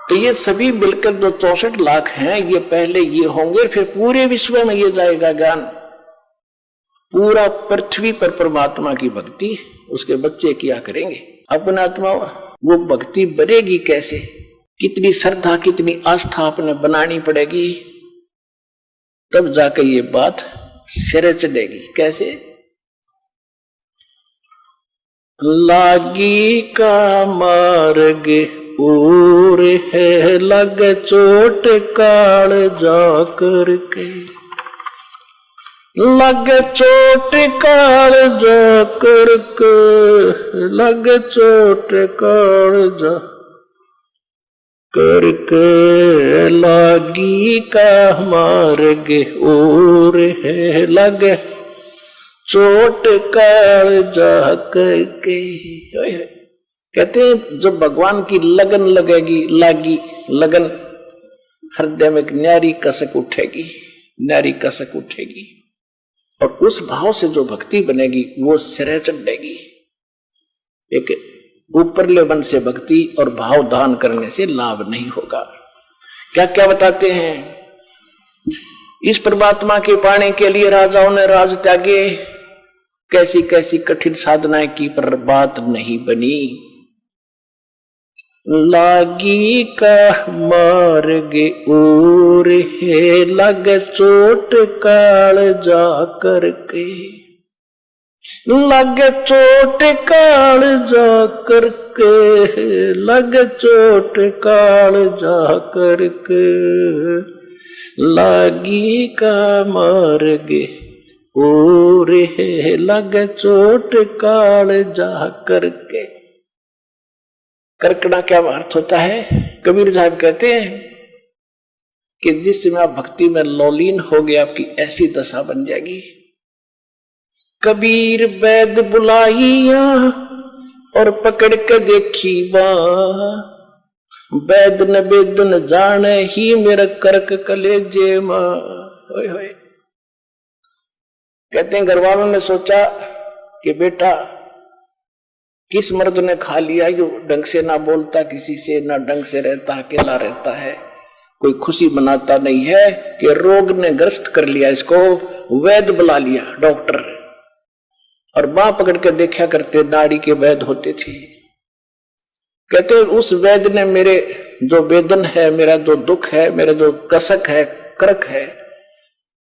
तो ये सभी मिलकर जो 64 लाख हैं, ये पहले ये होंगे, फिर पूरे विश्व में ये जाएगा ज्ञान। पूरा पृथ्वी पर परमात्मा की भक्ति उसके बच्चे किया करेंगे। अपना आत्मा वो भक्ति बनेगी कैसे? कितनी श्रद्धा कितनी आस्था अपने बनानी पड़ेगी, तब जाकर ये बात सिरे चढ़ेगी। कैसे? लागी का मार्ग और है लग चोट काल जाकर के, लग चोट काल जाकर के, लग चोट काल जा करके, लागी का मार्ग और है लग चोट काल जा करके। कहते हैं जब भगवान की लगन लगेगी, लागी लगन, हृदय में एक न्यारी कसक उठेगी, न्यारी कसक उठेगी, और उस भाव से जो भक्ति बनेगी वो सिरे चढ़ेगी। एक ऊपरले मन से भक्ति और भाव दान करने से लाभ नहीं होगा। क्या क्या बताते हैं? इस परमात्मा के पाने के लिए राजाओं ने राज त्यागे, कैसी कैसी कठिन साधनाएं की, पर बात नहीं बनी। लागी का मार्ग और है लग चोट काल जा करके, लग चोट काल जा करके, लग चोट काल जा करके, लागी का मार्ग और है लग चोट काल जा करके। करकड़ा क्या अर्थ होता है? कबीर साहब कहते हैं कि जिस समय आप भक्ति में लौलीन हो गए, आपकी ऐसी दशा बन जाएगी। कबीर वैद बुलाइया और पकड़ के देखी बाँ, वैद न वेद न जाने ही मेरा करक कलेजे माँ। होय होय। कहते हैं घर वालों ने सोचा कि बेटा किस मर्द ने खा लिया, जो ढंग से ना बोलता किसी से, ना ढंग से रहता, अकेला रहता है, कोई खुशी मनाता नहीं है, कि रोग ने ग्रस्त कर लिया इसको। वैद बुला लिया, डॉक्टर, और बाँ पकड़ के देखा करते, नाड़ी के वैद होते थे। कहते उस वैद ने मेरे जो वेदन है, मेरा जो दुख है, मेरा जो कसक है, करक है,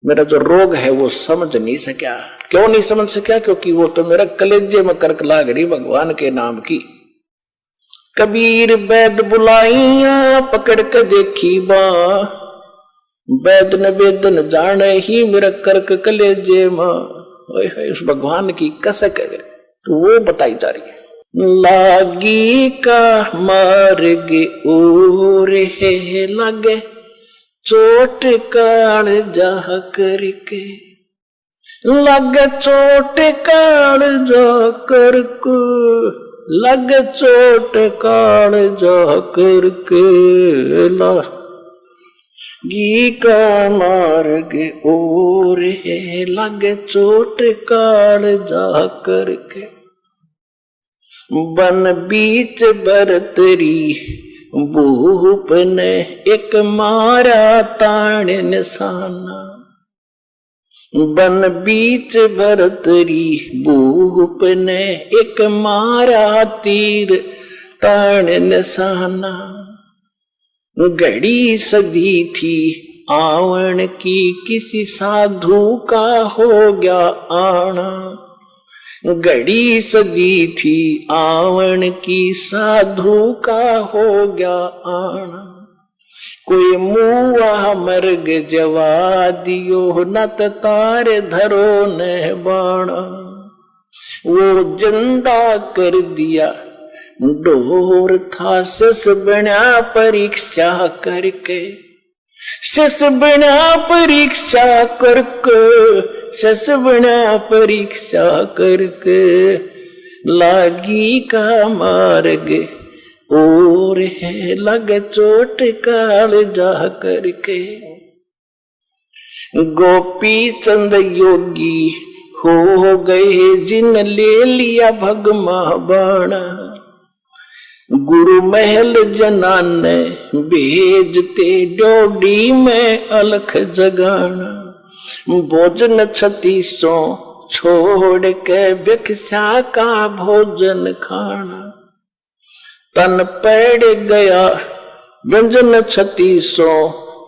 मेरा जो रोग है, वो समझ नहीं सका। क्यों नहीं समझ सका? क्योंकि वो तो मेरा कलेजे में करक लाग रही भगवान के नाम की। कबीर वैद बुलाइया पकड़ के देखी बाँ, वैद न वेद न जाने ही मेरा करक कलेजे माँ। उस भगवान की कसक है, तो वो बताई जा रही है। लागी का मार्ग और है लगे चोट काल जा करके, लग चोट काल जा करके, लग चोट काल जा करके, लागी का मार्ग और है लग चोट काल जा करके। बन बीच भरतरी भूप ने एक मारा ताण निशाना, बन बीच भरतरी भूप ने एक मारा तीर ताण निशाना। घड़ी सदी थी आवन की, किसी साधु का हो गया आना। घड़ी सदी थी आवन की, साधु का हो गया आना। कोई मुआ मर्ग जवा दियो, नत तार धरो न बाणा। वो जिंदा कर दिया डोर था, सस बना परीक्षा करके, सस बना परीक्षा करके, सस बना परीक्षा करके। लागी का मार्ग और है लग चोट काल जा करके। गोपी चंद योगी हो गए, जिन ले लिया भगमा बाणा। गुरु महल जनाने भेजते डोडी में अलख जगाना। भोजन 3600 छोड़ के भिक्षा का भोजन खाना। तन पड़ गया व्यंजन 3600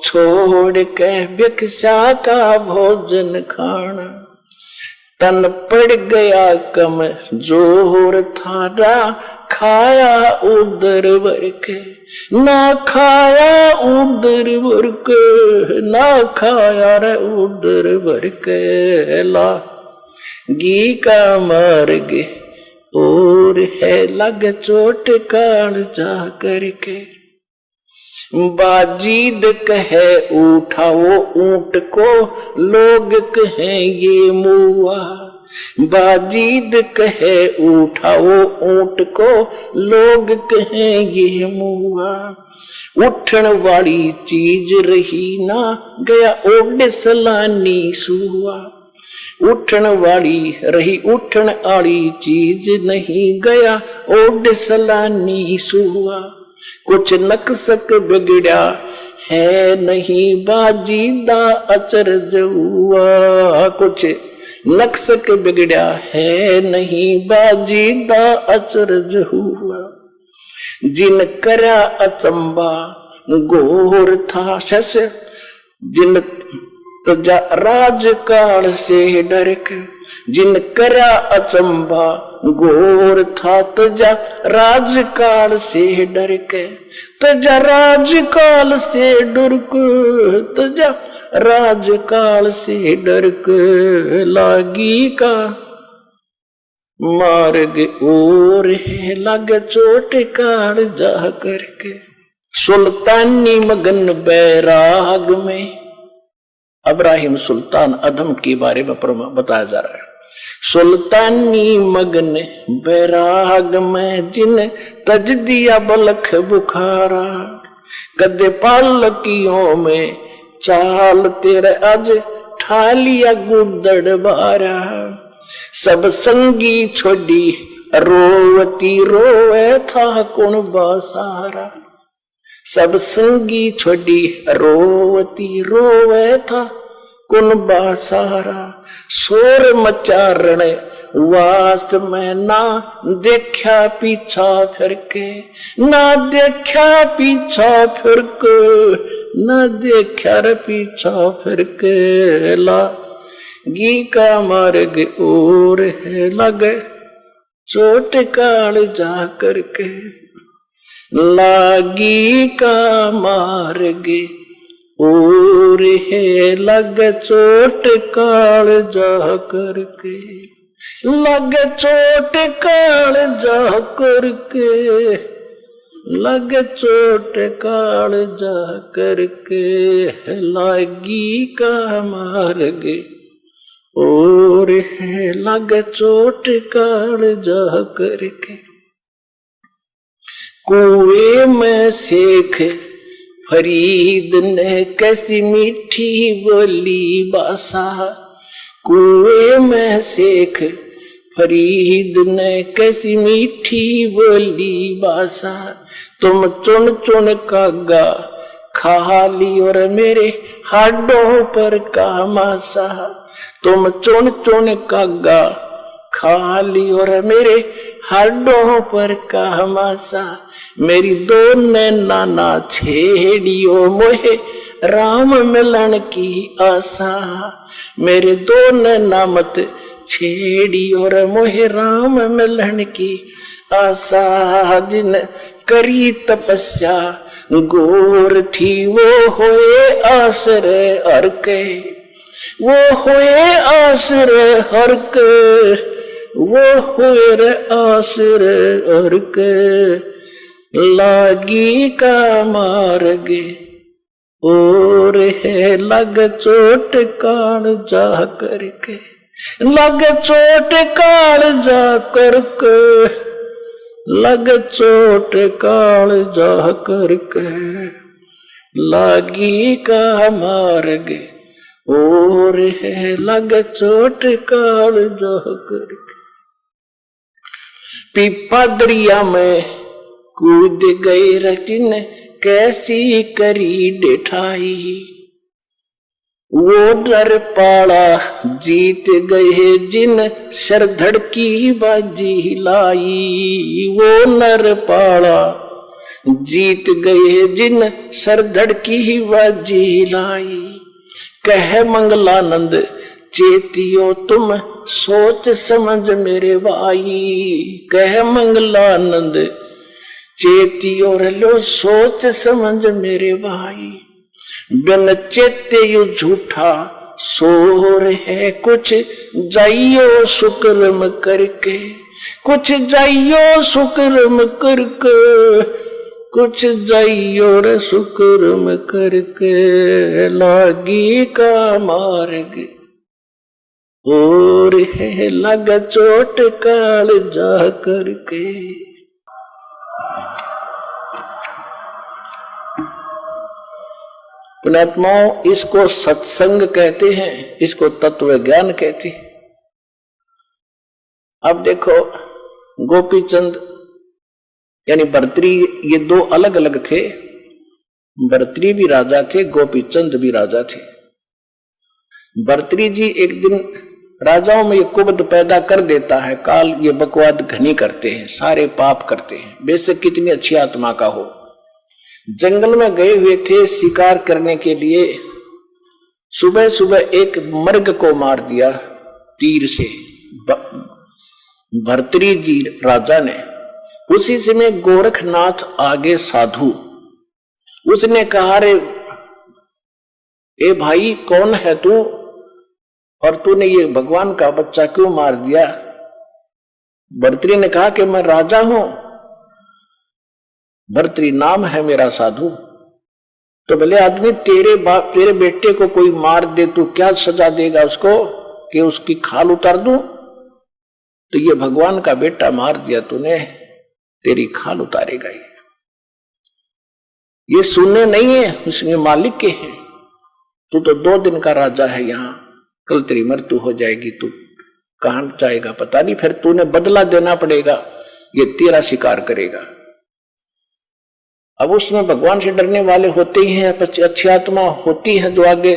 छोड़ के भिक्षा का भोजन खाना। तन पड़ गया कम जोर थारा खाया उदर भर के। ना खाया उदर भर के, ना खाया रे उदर भर के। ला घी का मार्ग और है लग चोट काल जा करके। बाजीद कहे उठाओ ऊंट को, लोग कहे ये मुआ। बाजीद कहे उठाओ ऊंट को, लोग कहे ये मुआ। उठन वाली चीज रही ना, गया ओड सलानी सुआ। उठन वाली रही उठन आली चीज नहीं, गया ओड सलानी सुआ। कुछ नक्सक बिगड़ा है नहीं, बाजीदा अचरज हुआ। कुछ नक्सक बिगड़ा है नहीं, बाजीदा अचरज हुआ। जिन करा अचंबा घोर था शस, जिन तजा राजकाल से डर के। जिन करा अचंबा घोर था तजा राजकाल से डर के। तजा राजकाल से डर के, तजा राजकाल से डर के। लागी का मार्ग और है लग चोट काल जा करके। सुल्तानी मगन बैराग में इब्राहिम सुल्तान अदम के बारे में बताया जा रहा है। सुल्तानी मगन बैराग में जिन तज दिया बलख बुखारा। कदे पालकियों में चाल तेरे आज ठालिया गुदड़ बारा। सब संगी छोड़ी रोवती रोवे था कौन बासारा। सब संगी छोड़ी रोवती रोवे था कौन बासारा। शोर मचारण वास में ना देखा पीछा फिर के। ना देखा पीछा फिर के, ना देखा रे पीछा फिर के। ला घी का मार्ग और है लगे चोट काल जा करके। लागी का मार्ग और है लग चोट काल जा करके। लग चोट काल जा करके। लग चोट काल जा करके। लागी का मार्ग और है लग चोट काल जा करके। कुएं में शेख फरीद ने कैसी मीठी बोली बासा। कुएं में शेख फरीद ने कैसी मीठी बोली बासा। तुम चुन चुन कागा खा ली और मेरे हाडों पर का मासा। तुम चुन चुन कागा खा ली और मेरे हाडों पर का मासा। मेरी दो नैना ना छेड़ियो मोहे राम मिलन की आशा। मेरे दो नैना मत छेड़ियो रे मोहे राम मिलन की आशा। जिन करी तपस्या गोर थी वो होए आसरे हर के। वो होए आसरे हर के। वो होए रे आसरे हर के। लागी का मार्ग और है लग चोट काल जा करके। लग चोट काल जा करके। लग चोट काल जा करके। लागी का मार्ग और है लग चोट काल जा करके। पीपा दरिया में कूद गए रटिन कैसी करी डेठाई, वो डर पाड़ा जीत गए जिन सर धड़की बाजी लाई, वो नर पाड़ा जीत गए जिन सर धड़की बाजी लाई। कह मंगलानंद चेतियो तुम सोच समझ मेरे भाई, कह मंगलानंद चेतियो लो सोच समझ मेरे भाई। बिन चेते यू झूठा शोर है कुछ जाइयो सुकर्म करके, कुछ जाइयो सुकर्म करके, कुछ जाइयो रे सुकर्म करके, लागी का मार्ग और है लग चोट काल जा करके। पुण्यात्माओं, इसको सत्संग कहते हैं, इसको तत्व ज्ञान कहते हैं। अब देखो, गोपीचंद यानी भर्तृ, ये दो अलग अलग थे। भर्तृ भी राजा थे, गोपीचंद भी राजा थे। भर्तृ जी एक दिन राजाओं में ये कुबद पैदा कर देता है, काल ये बकवाद घनी करते हैं, सारे पाप करते हैं, बेशक कितनी अच्छी आत्मा का हो। जंगल में गए हुए थे शिकार करने के लिए, सुबह सुबह एक मर्ग को मार दिया तीर से भर्तृ जी राजा ने। उसी समय गोरखनाथ आगे साधु, उसने कहा रे ए भाई कौन है तू, और तूने ये भगवान का बच्चा क्यों मार दिया। भर्तृ ने कहा कि मैं राजा हूं, भर्तृ नाम है मेरा साधु। तो भले आदमी तेरे बेटे को कोई मार दे, तू क्या सजा देगा उसको कि उसकी खाल उतार दूं। तो ये भगवान का बेटा मार दिया तूने, तेरी खाल उतारेगा ये सुनने नहीं है, उसमें मालिक के हैं। तू तो 2 दिन का राजा है यहाँ, कल तेरी मृत्यु हो जाएगी, तू कहां जाएगा पता नहीं, फिर तूने बदला देना पड़ेगा, ये तेरा शिकार करेगा। अब उसमें भगवान से डरने वाले होते ही हैं, अच्छी आत्मा होती है जो आगे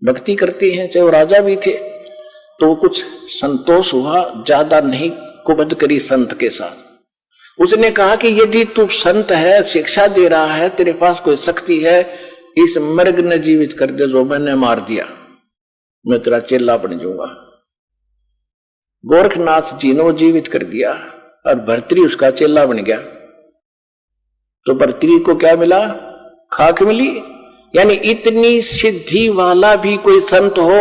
भक्ति करती हैं, चाहे वो राजा भी थे। तो वो कुछ संतोष हुआ, ज्यादा नहीं कुबद करी संत के साथ। उसने कहा कि यदि तू संत है, शिक्षा दे रहा है, तेरे पास कोई शक्ति है, इस मर्ग ने जीवित कर दे जो मैंने मार दिया, मैं तेरा चेला बन जाऊंगा। गोरखनाथ जी ने वो जीवित कर दिया और भर्तृ उसका चेला बन गया। तो भर्तृ को क्या मिला? खाक मिली। यानी इतनी सिद्धि वाला भी कोई संत हो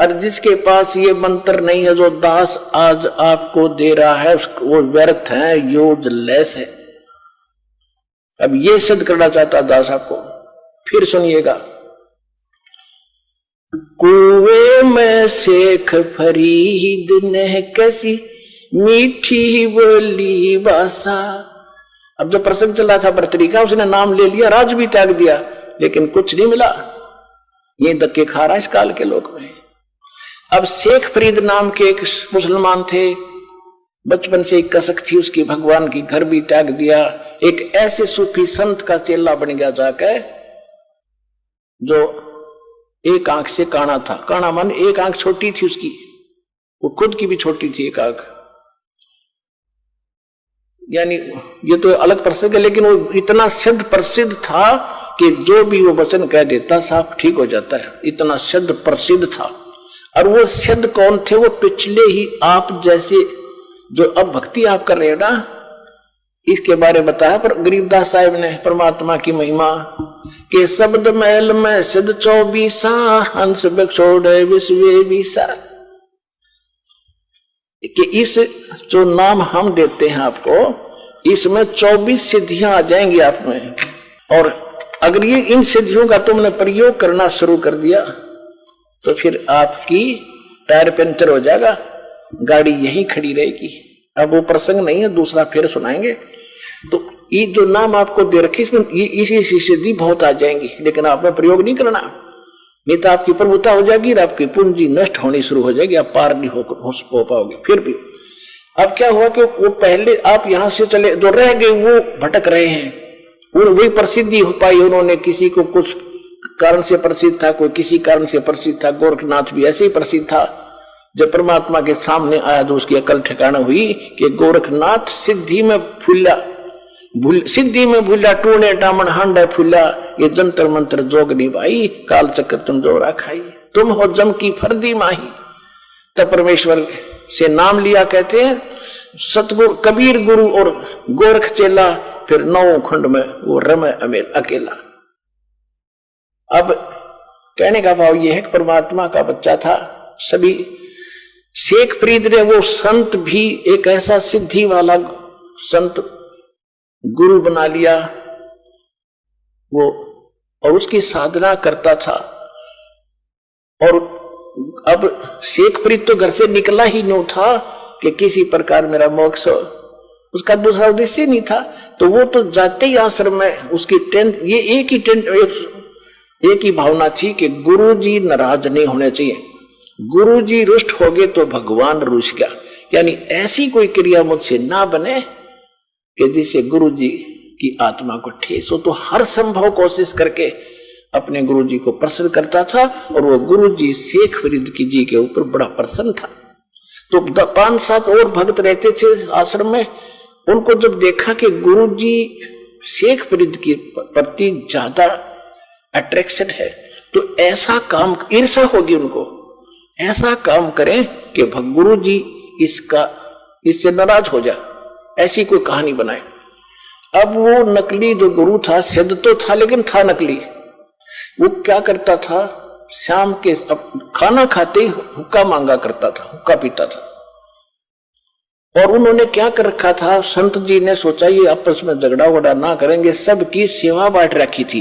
और जिसके पास ये मंत्र नहीं है जो दास आज आपको दे रहा है, वो व्यर्थ है, यूजलेस है। अब ये सिद्ध करना चाहता दास आपको, फिर सुनिएगा। कुएं में शेख फरीद ने कैसी मीठी बोली भाषा। अब जो प्रसंग चल रहा था भर्तृ का, उसने नाम ले लिया, राज भी त्याग दिया, लेकिन कुछ नहीं मिला। ये धक्के खा रहा है इस काल के लोक में। अब शेख फरीद नाम के एक मुसलमान थे, बचपन से एक कसक थी उसकी, भगवान की, घर भी त्याग दिया। एक ऐसे सूफी संत का चेला बन गया जाकर, जो एक आंख से काना था। काना मन एक आंख छोटी थी उसकी, वो खुद की भी छोटी थी एक आंख। यानी ये तो अलग प्रसंग है, लेकिन वो इतना सिद्ध प्रसिद्ध था कि जो भी वो वचन कह देता साफ ठीक हो जाता है, इतना सिद्ध प्रसिद्ध था। और वो सिद्ध कौन थे? वो पिछले ही आप जैसे जो अब भक्ति आप कर रहे हो ना, इसके बारे में बताया पर गरीबदास साहिब ने परमात्मा की महिमा के शब्द महल में सिद्ध 24 हंस बछोड़े विश्वे विसा। कि इस जो नाम हम देते हैं आपको, इसमें 24 सिद्धियां आ जाएंगी आप में। और अगर ये इन सिद्धियों का तुमने प्रयोग करना शुरू कर दिया तो फिर आपकी टायर पंचर हो जाएगा, गाड़ी यहीं खड़ी रहेगी। अब वो प्रसंग नहीं है, दूसरा फिर सुनाएंगे। तो ये जो नाम आपको दे रखे, इसमें इसी सिद्धि बहुत आ जाएंगी, लेकिन आपने प्रयोग नहीं करना, नहीं तो आपकी प्रभुता हो जाएगी और आपकी पूंजी नष्ट होनी शुरू हो जाएगी, आप पार नहीं हो पाओगे। फिर भी अब क्या हुआ कि वो पहले आप यहां से चले, जो रह गए वो भटक रहे हैं। वही प्रसिद्धि हो पाई, उन्होंने किसी को कुछ कारण से प्रसिद्ध था, कोई किसी कारण से प्रसिद्ध था। गोरखनाथ भी ऐसे ही प्रसिद्ध था। जब परमात्मा के सामने आया तो उसकी अकल ठिकाना हुई कि गोरखनाथ सिद्धि में फूला, सिद्धि में भूला, टूणे टामन हांडा फूला, ये जंतर मंत्र जोग निभाई, काल चक्र तुम जोरा खाई, तुम हो जम की फर्दी माही। तब परमेश्वर से नाम लिया, कहते हैं सतगुरु कबीर गुरु और गोरख चेला, फिर 9 खंड में वो रमे अमेल अकेला। अब कहने का भाव यह है कि परमात्मा का बच्चा था। सभी शेख फरीद ने वो संत भी एक ऐसा सिद्धि वाला संत गुरु बना लिया वो, और उसकी साधना करता था। और अब शेख फरीद तो घर से निकला ही नहीं था कि किसी प्रकार मेरा मोक्ष हो, उसका दूसरा उद्देश्य नहीं था। तो वो तो जाते ही आश्रम में उसकी टेंट, ये एक ही भावना थी कि गुरुजी नाराज नहीं होने चाहिए, गुरुजी रुष्ट हो गए तो भगवान रुष्ट गया। यानी ऐसी कोई क्रिया मुझसे ना बने कि जिससे गुरुजी की आत्मा को ठेस हो। तो हर संभव कोशिश करके अपने गुरुजी को प्रसन्न करता था, और वो गुरुजी शेख फरीद की जी के ऊपर बड़ा प्रसन्न था। तो 5-7 और भक्त रहते थे आश्रम में। उनको जब देखा कि गुरुजी शेख फरीद के प्रति ज्यादा अट्रैक्शन है, तो ऐसा काम, ईर्ष्या होगी उनको, ऐसा काम करें कि गुरुजी इससे नाराज हो जाए, ऐसी कोई कहानी बनाए। अब वो नकली जो गुरु था, सिद्ध तो था लेकिन था नकली। वो क्या करता था, शाम के खाना खाते ही हुक्का मांगा करता था, हुक्का पीता था। और उन्होंने क्या कर रखा था, संत जी ने सोचा ये आपस में झगड़ा वगड़ा ना करेंगे, सबकी सेवा बांट रखी थी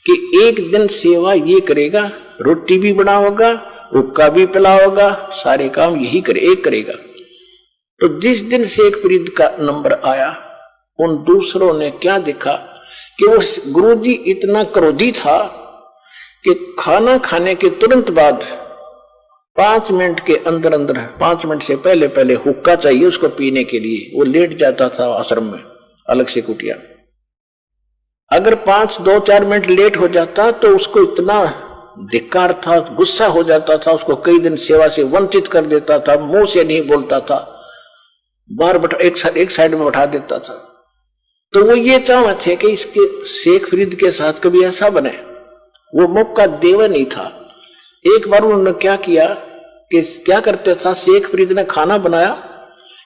कि एक दिन सेवा ये करेगा, रोटी भी बनाओगा, हुक्का भी पिलाओगा, सारे काम यही एक करेगा। तो जिस दिन शेख फरीद का नंबर आया, उन दूसरों ने क्या देखा कि वो गुरुजी इतना क्रोधी था कि खाना खाने के तुरंत बाद 5 मिनट के अंदर अंदर, 5 मिनट से पहले पहले हुक्का चाहिए उसको पीने के लिए। वो लेट जाता था आश्रम में अलग से कुटिया। अगर 2-4 मिनट लेट हो जाता तो उसको इतना धिक्कार था, गुस्सा हो जाता था, उसको कई दिन सेवा से वंचित कर देता था, मुंह से नहीं बोलता था, बाहर एक साइड में बैठा देता था। तो वो ये चाहते थे कि इसके शेख फरीद के साथ कभी ऐसा बने, वो मौका देवा नहीं था। एक बार उन्होंने क्या किया कि क्या करते था, शेख फरीद ने खाना बनाया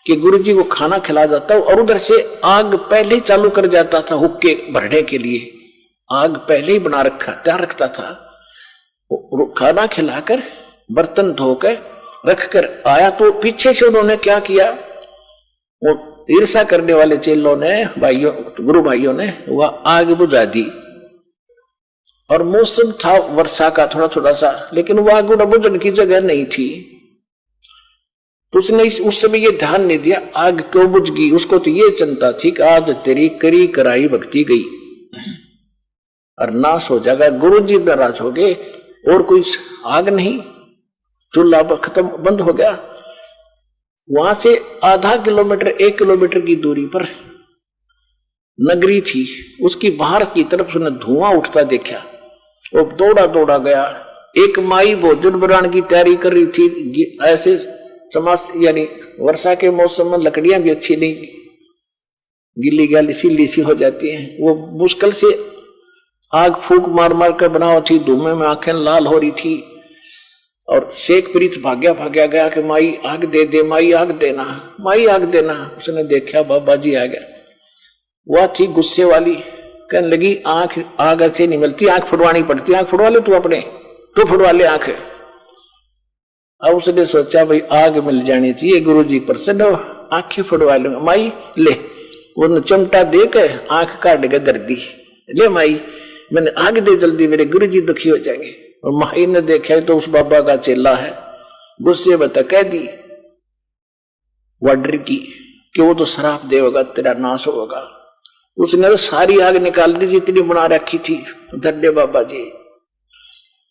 कि गुरुजी को खाना खिला जाता, और उधर से आग पहले ही चालू कर जाता था हुक्के भरने के लिए। आग पहले ही बना रखा तैयार रखता था। खाना खिलाकर बर्तन धोकर रखकर आया तो पीछे से उन्होंने क्या किया, वो ईर्ष्या करने वाले चेलों ने, भाइयों, गुरु भाइयों ने वह आग बुझा दी। और मौसम था वर्षा का थोड़ा थोड़ा सा, लेकिन वह आग बुझने की जगह नहीं थी। तो उसने उस समय ये ध्यान नहीं दिया आग क्यों बुझ गई। उसको तो ये चिंता थी कि आज तेरी करी कराई भक्ति गई और नाश हो जाएगा, गुरुजी नाराज हो गए, और कोई आग नहीं, चूल्हा खत्म, बंद हो गया। वहां से आधा किलोमीटर 1 किलोमीटर की दूरी पर नगरी थी, उसकी बाहर की तरफ उसने धुआं उठता देखा। वो दौड़ा दौड़ा गया। एक माई भोजन बनाने की तैयारी कर रही थी। ऐसे समाज, यानी वर्षा के मौसम में लकड़ियां भी अच्छी नहीं, गिल्ली गैली सी सी हो जाती हैं। वो मुश्किल से आग फूंक मार मार कर बनाओ थी, धुएं में आंखें लाल हो रही थी। और शेख फरीद भाग्या गया कि माई आग दे दे, माई आग देना, माई आग देना। उसने देखा बाबा जी आ गया। वह थी गुस्से वाली, कहने लगी आग अच्छी नहीं मिलती, आंख फुड़वानी पड़ती, आंख फुड़वा ले तू अपने, तू फुड़वा ले आंख। अब उसने सोचा भाई आग मिल जानी चाहिए, गुरु जी प्रसन्न हो, आंखें फुड़वा लूंगा। माई ले, वो चिमटा दे के आंख काट के दर्दी, ले माई मैंने आग दे जल्दी, मेरे गुरु जी दुखी हो जाएंगे। और माई ने देखा तो उस बाबा का चेला है, गुस्से में कह दी वाडर की कि वो तो शराब देगा, तेरा नाश होगा। उसने तो सारी आग निकाल दी जितनी बना रखी थी। धड्डे बाबा जी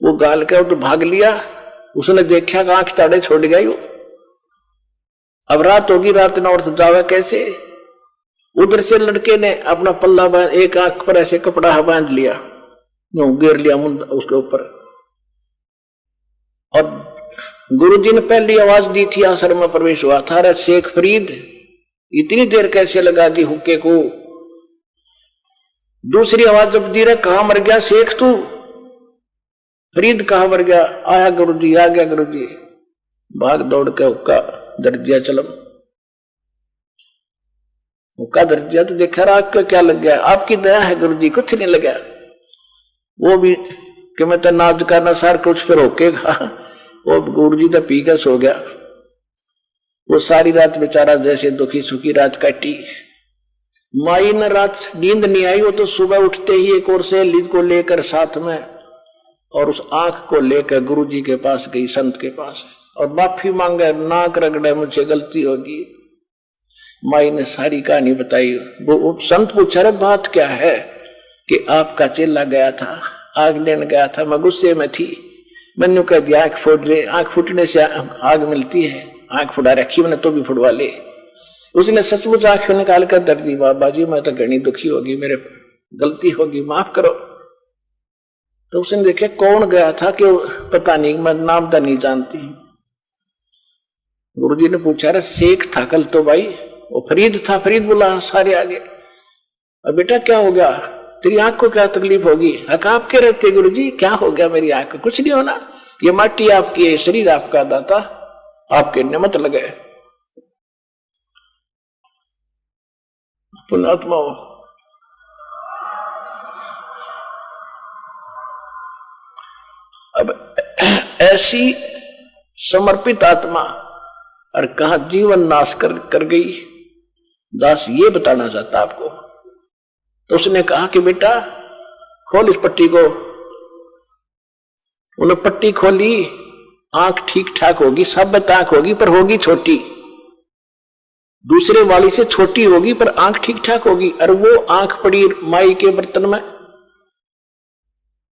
वो गाल के तो भाग लिया। उसने देखा कि आंख ताड़े छोड़ गई। अब रात होगी, रात ना और जावे कैसे। उधर से लड़के ने अपना पल्ला बांध, एक आंख पर ऐसे कपड़ा बांध लिया, गिर लिया मुंह उसके ऊपर। और गुरुजी ने पहली आवाज दी थी, आश्रम में प्रवेश हुआ था, अरे शेख फरीद इतनी देर कैसे लगा दी हुक्के को। दूसरी आवाज जब दी रहे, कहां मर गया शेख तू, फरीद कहां मर गया। आया गुरुजी, आ गया गुरुजी। भाग दौड़ के हुक्का दर दिया चलम। हुक्का दर दिया तो देखा राग का क्या लग गया, आपकी दया है गुरुजी, कुछ नहीं लगा। वो भी कि मैं तो नाज का नसार कुछ फिर रोकेगा, वो गुरुजी तो पी के सो गया। वो सारी रात बेचारा जैसे दुखी सुखी रात काटी। माई ने रात नींद नहीं आई, वो तो सुबह उठते ही एक और सहेली को लेकर साथ में और उस आंख को लेकर गुरुजी के पास गई, संत के पास, और माफी मांगे, नाक रगड़े, मुझे गलती होगी। माई ने सारी कहानी बताई। वो संत पूछा, रे बात क्या है? कि आपका चेला गया था, आग लेने गया था, मैं गुस्से में थी, मैंने कह दिया आंख फोड़ ले, आंख फूटने से आग मिलती है, आंख फुड़ा रखी मैंने तो भी फुड़वा ले। उसने सचमुच आंख निकाल कर दर दी, बाबा जी मैं तो घनी दुखी होगी, मेरे गलती होगी, माफ करो। तो उसने देखे कौन गया था, कि पता नहीं, मैं नाम तो नहीं जानती। गुरुजी ने पूछा, रे शेख था कल तो भाई, वो फरीद था, फरीद बोला सारे आगे। अब बेटा क्या हो गया, तेरी आंख को क्या तकलीफ होगी? हक आपके रहते गुरुजी, क्या हो गया मेरी आंख को? कुछ नहीं होना, ये माटी आपकी है, शरीर आपका दाता, आपके निमत लगे। पुण्यात्मा अब ऐसी समर्पित आत्मा और कहा जीवन नाश कर गई। दास ये बताना चाहता आपको। तो उसने कहा कि बेटा खोल इस पट्टी को। उन्होंने पट्टी खोली, आंख ठीक ठाक होगी, साबित आंख होगी, पर होगी छोटी, दूसरे वाली से छोटी होगी, पर आंख ठीक ठाक होगी। और वो आंख पड़ी माई के बर्तन में।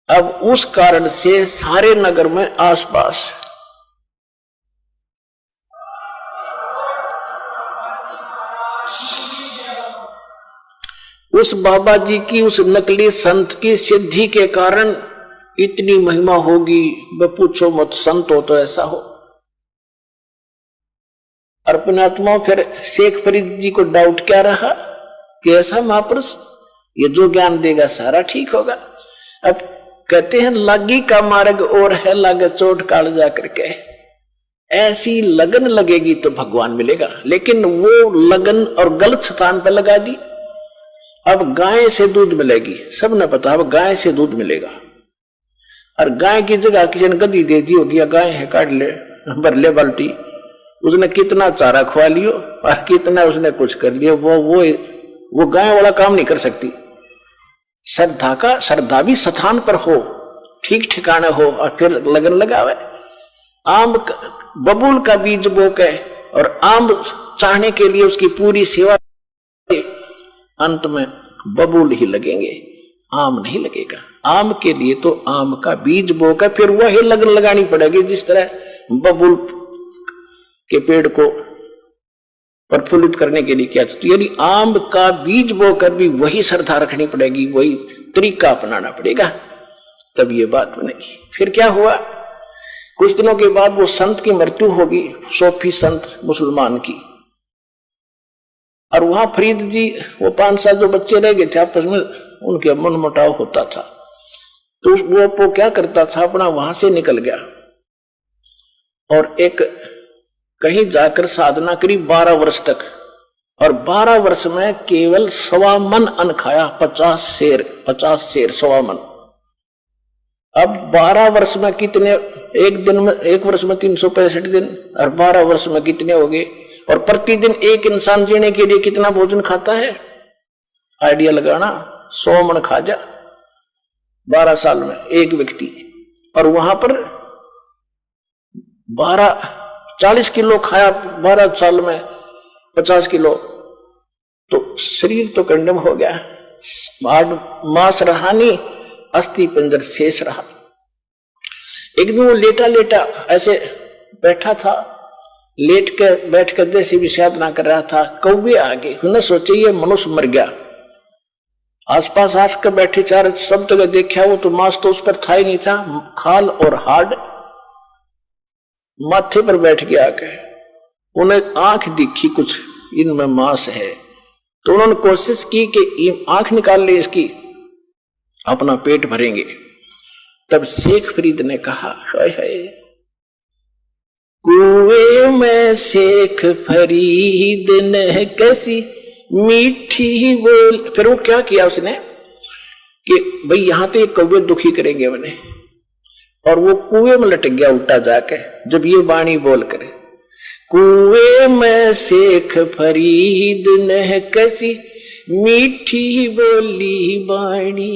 अब उस कारण से सारे नगर में आसपास उस बाबा जी की, उस नकली संत की सिद्धि के कारण इतनी महिमा होगी, वे पूछो मत, संत हो तो ऐसा हो। अर्पण आत्मा फिर शेख फरीद जी को डाउट क्या रहा कि ऐसा महापुरुष ये जो ज्ञान देगा सारा ठीक होगा। अब कहते हैं लागी का मार्ग और है लागे चोट काल जा करके, ऐसी लगन लगेगी तो भगवान मिलेगा। लेकिन वो लगन और गलत स्थान पर लगा दी। अब गाय से दूध मिलेगी, सबने पता, अब गाय से दूध मिलेगा। और गाय की जगह किसी ने गद्दी दे दी होगी, गाय है काट ले, भर ले बाल्टी, उसने कितना चारा खुआ लियो और कितना उसने कुछ कर लिया, वो गाय वाला काम नहीं कर सकती। श्रद्धा भी स्थान पर हो, ठीक ठिकाना हो, और फिर लगन लगावे। आम बबूल का बीज बोके और आम चाहने के लिए उसकी पूरी सेवा, अंत में बबूल ही लगेंगे, आम नहीं लगेगा। आम के लिए तो आम का बीज बोकर फिर वही लगन लगानी पड़ेगी, जिस तरह बबूल के पेड़ को प्रफुल्लित करने के लिए किया था। तो यदि आम का बीज बोकर भी वही श्रद्धा रखनी पड़ेगी, वही तरीका अपनाना पड़ेगा, तब ये बात बनेगी। फिर क्या हुआ, कुछ दिनों के बाद वो संत की मृत्यु होगी, सूफी संत मुसलमान की। और वहां फरीद जी, वो 5-7 जो बच्चे रह गए थे आपस में, उनके मन मुटाव होता था। तो वो क्या करता था, अपना वहां से निकल गया और एक कहीं जाकर साधना करी 12 वर्ष तक। और 12 वर्ष में केवल 1.25 मन अन्न खाया, 50 शेर 1.25 मन। अब 12 वर्ष में कितने, एक वर्ष में 365 दिन, और 12 वर्ष में कितने हो गए? और प्रतिदिन एक इंसान जीने के लिए कितना भोजन खाता है? आइडिया लगाना, 100 मन खा जा 12 साल में एक व्यक्ति। और वहां पर 40 किलो खाया 12 साल में, 50 किलो, तो शरीर तो कंडम हो गया, मांस रहा नहीं, अस्थि पिंजर शेष रहा। एक दिन वो लेटा लेटा ऐसे बैठा था, लेट के बैठ कर जैसे भी साधना कर रहा था, कौवे आ गए। उन्हें सोचे ये मनुष्य मर गया। आसपास आकर बैठे चार सब जगह देखा, वो तो मांस तो उस पर था ही नहीं था, खाल और हाड माथे पर बैठ गया आके। उन्हें आंख दिखी कुछ इनमें मांस है, तो उन्होंने कोशिश की कि आंख निकाल ले इसकी, अपना पेट भरेंगे। तब शेख फरीद ने कहा, हाय हाय, कुएं में शेख फरीद ने कैसी मीठी बोल। फिर वो क्या किया उसने कि भाई यहां तो ये कौवे दुखी करेंगे उन्हें, और वो कुएं में लटक गया उल्टा जाके। जब ये वाणी बोल करे, कुएं में शेख फरीद ने कैसी मीठी बोली बाणी,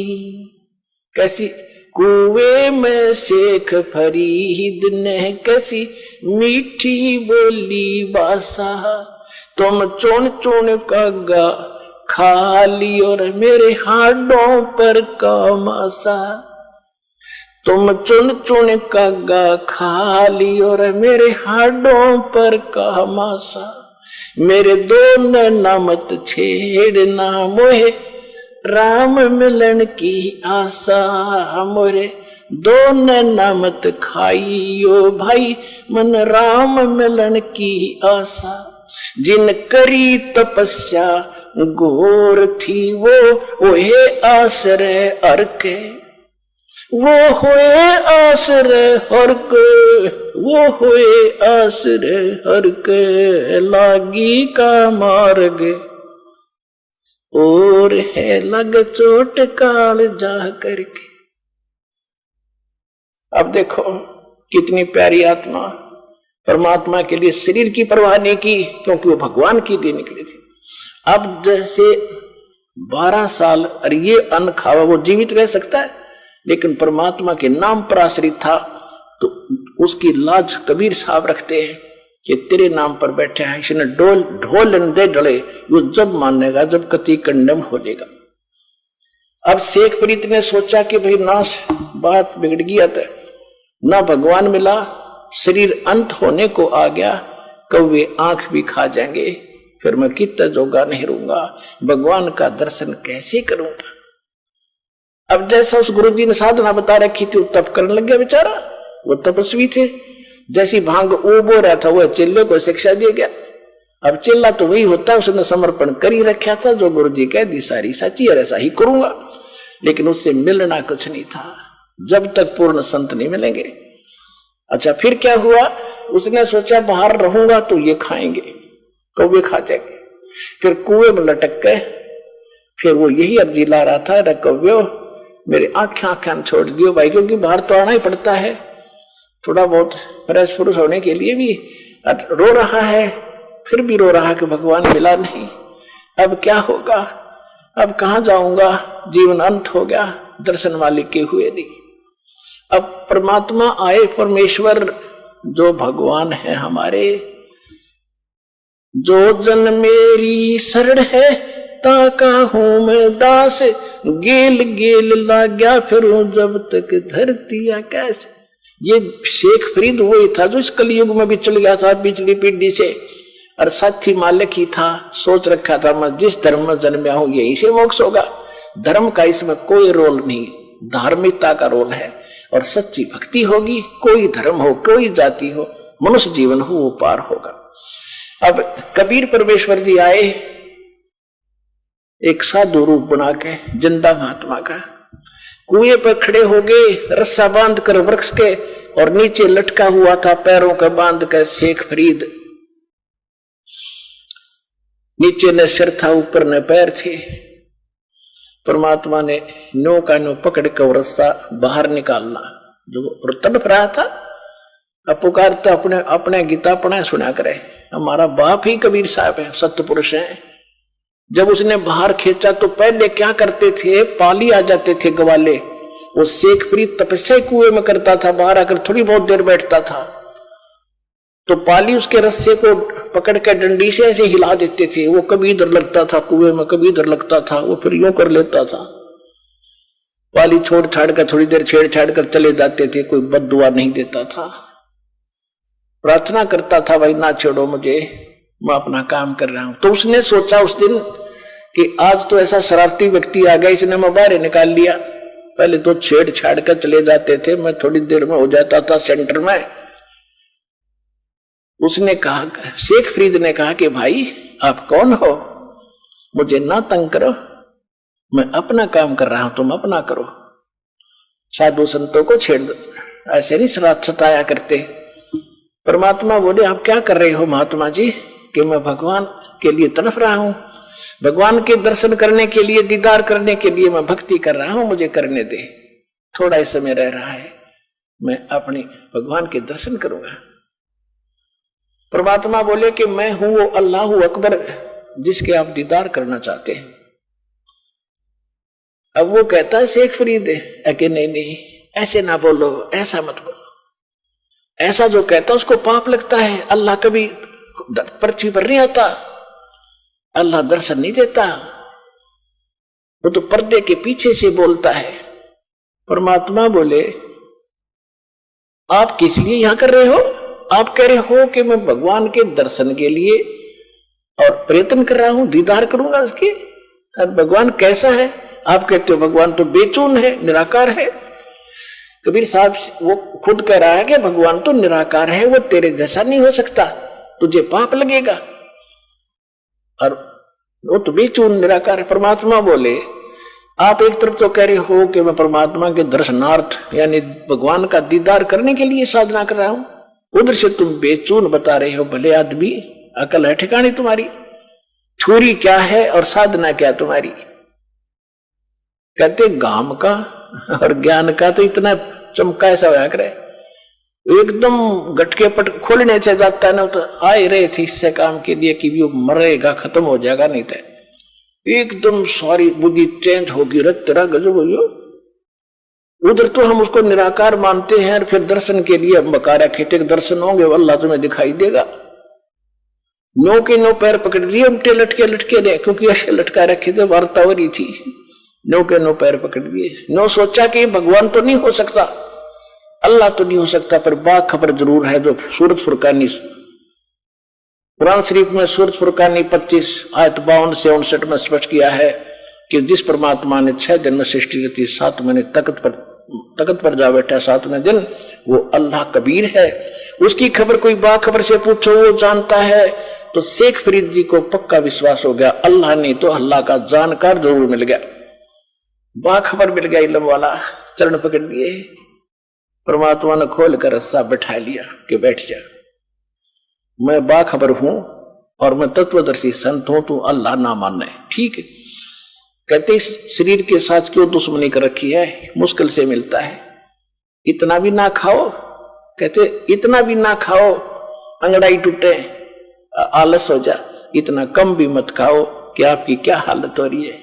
कैसी कुएं में शेख फरीद ने कैसी मीठी बोली बासा, तुम चुन चुन कागा खा ली और मेरे हाडों पर कामासा, तुम चुन चुन कागा खा ली और मेरे हाडों पर कामासा, मेरे दो नैना मत छेड़ना मोहे राम मिलन की आशा, मोरे दो नैना मत खाइयो भाई मन राम मिलन की आशा, जिन करी तपस्या घोर थी वो होए आश्रय हर के, वो होए आश्रय हर के, वो होए आश्रय हर के, लागी का मार्ग और है लग चोट काल जा करके। अब देखो कितनी प्यारी आत्मा, परमात्मा के लिए शरीर की परवाह नहीं की, क्योंकि वो भगवान के लिए निकले थे। अब जैसे 12 साल और ये अन्न खावा, वो जीवित रह सकता है, लेकिन परमात्मा के नाम पर आश्रित था, तो उसकी लाज कबीर साहब रखते हैं कि तेरे नाम पर बैठे हैं, इसने ढोल दे डले, वो जब मानेगा जब कति कंडम हो लेगा। अब शेख फरीद ने सोचा कि भाई नाश बात बिगड़ गया, था ना भगवान मिला, शरीर अंत होने को आ गया, कौवे आंख भी खा जाएंगे, फिर मैं कितना जोगा नहीं रहूंगा, भगवान का दर्शन कैसे करूंगा। अब जैसा उस गुरुजी ने साधना बता रखी थी, वो तप करने लग गया बेचारा, वो तपस्वी थे। जैसी भांग उबो रहा था, वह चेले को शिक्षा दिया गया। अब चेला तो वही होता है, उसने समर्पण कर ही रखा था, जो गुरुजी कह दी सारी सच्ची और ऐसा ही करूंगा, लेकिन उससे मिलना कुछ नहीं था जब तक पूर्ण संत नहीं मिलेंगे। अच्छा फिर क्या हुआ, उसने सोचा बाहर रहूंगा तो ये खाएंगे, कौवे खा जाएंगे। फिर कुएं में लटक गए, फिर वो यही अर्जी ला रहा था, रे कौवे मेरे आंखें छोड़ दियो भाई, क्योंकि बाहर तो आना ही पड़ता है थोड़ा बहुत फ्रेश फ्रूश होने के लिए भी। रो रहा है, फिर भी रो रहा है कि भगवान मिला नहीं, अब क्या होगा, अब कहां जाऊंगा, जीवन अंत हो गया, दर्शन वाले के हुए नहीं। अब परमात्मा आए, परमेश्वर जो भगवान है हमारे, जो जन मेरी शरण है ताका हूं मैं दास, गेल गेल लाग्या फिरूं जब तक धरती आकाश। ये शेख फरीद वही था जो इस कलयुग में भी चल गया था पिछली पीढ़ी से, और साथी मालिक ही था, सोच रखा था मैं जिस धर्म में जन्मया हूं यही से मोक्ष होगा। धर्म का इसमें कोई रोल नहीं, धार्मिकता का रोल है, और सच्ची भक्ति होगी, कोई धर्म हो कोई जाति हो, मनुष्य जीवन हो वो पार होगा। अब कबीर परमेश्वर जी आए एक साधु रूप बना के, जिंदा महात्मा का, कुएं पर खड़े हो गए, रस्सा बांध कर वृक्ष के, और नीचे लटका हुआ था पैरों का बांध कर शेख फरीद। नीचे न सिर था, ऊपर न पैर थे। परमात्मा ने नो का नो पकड़ कर रस्सा बाहर निकालना, जो तड़प रहा था। अब पुकारता अपने अपने गीता अपने सुना करे, हमारा बाप ही कबीर साहब है, सत्य पुरुष है। जब उसने बाहर खींचा तो पहले क्या करते थे, पाली आ जाते थे ग्वाले, वो शेख फरीद तपस्या कुएं में करता था, बाहर आकर थोड़ी बहुत देर बैठता था, तो पाली उसके रस्से को पकड़ के डंडी से ऐसे हिला देते थे। वो कभी इधर लगता था कुएं में, कभी इधर लगता था, वो फिर यूं कर लेता था। पाली छोड़ छाड़ कर थोड़ी देर छेड़ छाड़ कर चले जाते थे, कोई बद्दुआ नहीं देता था। प्रार्थना करता था भाई ना छेड़ो मुझे, मैं अपना काम कर रहा हूं। तो उसने सोचा उस दिन कि आज तो ऐसा शरारती व्यक्ति आ गया, इसने मैं बाहर निकाल लिया। पहले तो छेड़छाड़ कर चले जाते थे, मैं थोड़ी देर में हो जाता था सेंटर में। उसने कहा, शेख फरीद ने कहा कि भाई आप कौन हो, मुझे ना तंग करो, मैं अपना काम कर रहा हूं, तुम अपना करो। साधु संतों को छेड़ दो, ऐसे नहीं सताया करते। परमात्मा बोले आप क्या कर रहे हो महात्मा जी? कि मैं भगवान के लिए तड़फ रहा हूं, भगवान के दर्शन करने के लिए, दीदार करने के लिए मैं भक्ति कर रहा हूं, मुझे करने दे, थोड़ा ही समय रह रहा है, मैं अपने भगवान के दर्शन करूंगा। परमात्मा बोले कि मैं हूं वो अल्लाह अकबर जिसके आप दीदार करना चाहते हैं। अब वो कहता है शेख फरीद है कि नहीं नहीं ऐसे ना बोलो, ऐसा मत बोलो, ऐसा जो कहता उसको पाप लगता है। अल्लाह कभी पृथ्वी पर नहीं आता, अल्लाह दर्शन नहीं देता, वो तो पर्दे के पीछे से बोलता है। परमात्मा बोले आप किस लिए यहां कर रहे हो? आप कह रहे हो कि मैं भगवान के दर्शन के लिए और प्रयत्न कर रहा हूं, दीदार करूंगा उसके। और भगवान कैसा है? आप कहते हो भगवान तो बेचून है, निराकार है। कबीर साहब वो खुद कह रहा है कि भगवान तो निराकार है, वो तेरे जैसा नहीं हो सकता, तुझे पाप लगेगा, और वो तो बेचून निराकार है। परमात्मा बोले आप एक तरफ तो कह रहे हो कि मैं परमात्मा के दर्शनार्थ यानी भगवान का दीदार करने के लिए साधना कर रहा हूं, उधर से तुम बेचून बता रहे हो। भले आदमी, अकल है ठिकानी तुम्हारी? छुरी क्या है और साधना क्या तुम्हारी? कहते गाम का और ज्ञान का तो इतना चमका ऐसा होया करे, एकदम गटके पट खोलने से जाता है ना, तो आए रहे थे इससे काम के लिए कि वो मरेगा, खत्म हो जाएगा, नहीं तो एकदम सारी बुद्धि चेंज होगी, रत तेरा गजब हो। उधर तो हम उसको निराकार मानते हैं, और फिर दर्शन के लिए बकारा खेते के दर्शन होंगे, अल्लाह तुम्हें दिखाई देगा। नो के नो पैर पकड़ लिए, उल्टे लटके लटके रहे, क्योंकि ऐसे लटका रखे थे, वार्ता हो रही थी। नो के नो पैर पकड़ लिए, नो सोचा कि भगवान तो नहीं हो सकता, अल्लाह तो नहीं हो सकता, पर बाखबर जरूर है। जो सूरत फुरकानी, कुरान शरीफ में सूरत फुरकानी 25 आयत 52 से 59 में स्पष्ट किया है कि जिस परमात्मा ने 6 दिन में सृष्टि रची, 7 महीने तख्त पर जा बैठा 7वें दिन, वो अल्लाह कबीर है। उसकी खबर कोई बाखबर से पूछो, वो जानता है। तो शेख फरीद जी को पक्का विश्वास हो गया, अल्लाह नहीं तो अल्लाह का जानकार जरूर मिल गया, बाखबर मिल गया, इल्म वाला। चरण पकड़ लिए, परमात्मा ने खोल कर रस्सा बैठा लिया कि बैठ जा, मैं बाखबर हूं और मैं तत्वदर्शी संत हूं, तू अल्लाह ना मानना है, ठीक है। कहते इस शरीर के साथ क्यों दुश्मनी कर रखी है, मुश्किल से मिलता है, इतना भी ना खाओ। कहते इतना भी ना खाओ अंगड़ाई टूटे, आलस हो जा, इतना कम भी मत खाओ कि आपकी क्या हालत हो रही है।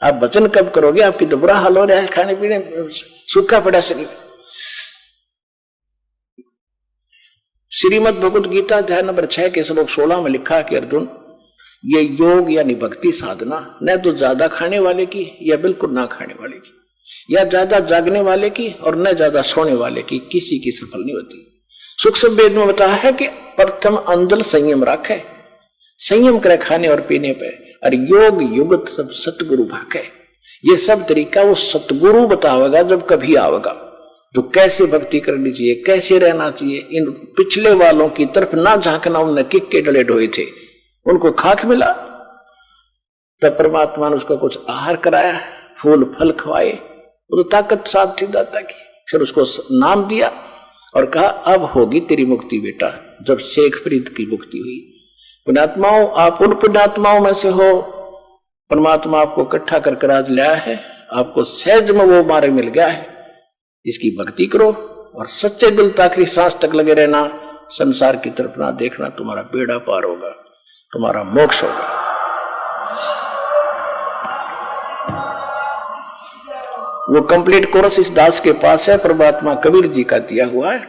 आप वचन कब करोगे, आपकी तो बुरा हाल हो रहा है, खाने पीने सूखा पड़ा शरीर। श्रीमद् भगवत गीता अध्याय नंबर 6 के श्लोक 16 में लिखा कि अर्जुन, ये योग यानी भक्ति साधना न तो ज्यादा खाने वाले की या बिल्कुल ना खाने वाले की, या ज्यादा जागने वाले की और न ज्यादा सोने वाले की, किसी की सफल नहीं होती। सूक्ष्म वेद में बताया है कि प्रथम अंजल संयम रखे, संयम करे खाने और पीने पे, और योग युगत सब सतगुरु भाके। ये सब तरीका वो सतगुरु बतावेगा जब कभी आवेगा, तो कैसे भक्ति करनी चाहिए, कैसे रहना चाहिए। इन पिछले वालों की तरफ ना झांकना, उनने किक के डले ढोए थे, उनको खाक मिला, तब परमात्मा ने उसको कुछ आहार कराया, फूल फल खवाए, वो तो ताकत साथ थी दाता की। फिर उसको नाम दिया और कहा अब होगी तेरी मुक्ति बेटा। जब शेख फरीद की मुक्ति हुई, पुण्यात्माओं आप उन पुण्यात्माओं में से हो, परमात्मा आपको इकट्ठा कर आज लाया है, आपको सहज में वो मार्ग मिल गया है। इसकी भक्ति करो और सच्चे दिल तक आखिरी सांस तक लगे रहना, संसार की तरफ ना देखना, तुम्हारा बेड़ा पार होगा, तुम्हारा मोक्ष होगा। वो कंप्लीट कोर्स इस दास के पास है, परमात्मा कबीर जी का दिया हुआ है,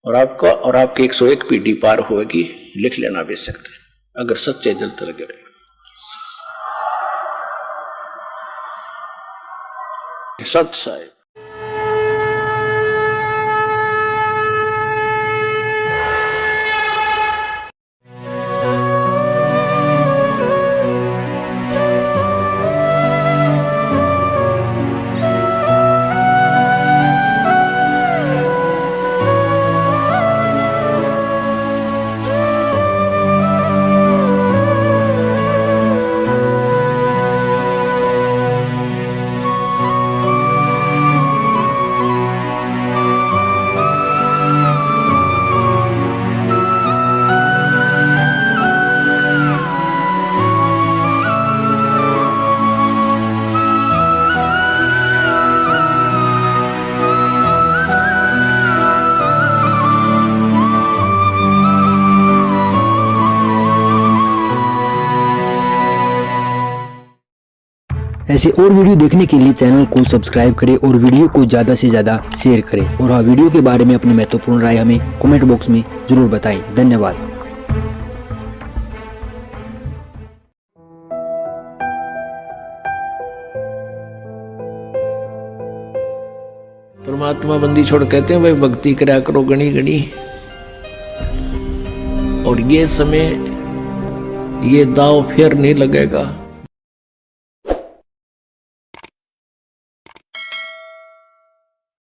और आपको और आपके 101 पीढ़ी पार होगी, लिख लेना बेच सकते हैं अगर सच्चे दिल तक लगे रहे। सत साहिब। ऐसे और वीडियो देखने के लिए चैनल को सब्सक्राइब करें और वीडियो को ज़्यादा से ज़्यादा शेयर करें। और हाँ, वीडियो के बारे में अपनी महत्वपूर्ण राय हमें कमेंट बॉक्स में ज़रूर बताएं। धन्यवाद। परमात्मा बंदी छोड़ कहते हैं भाई भक्ति करा करो गणी गणी। और ये समय ये दाव फिर नहीं लगेगा।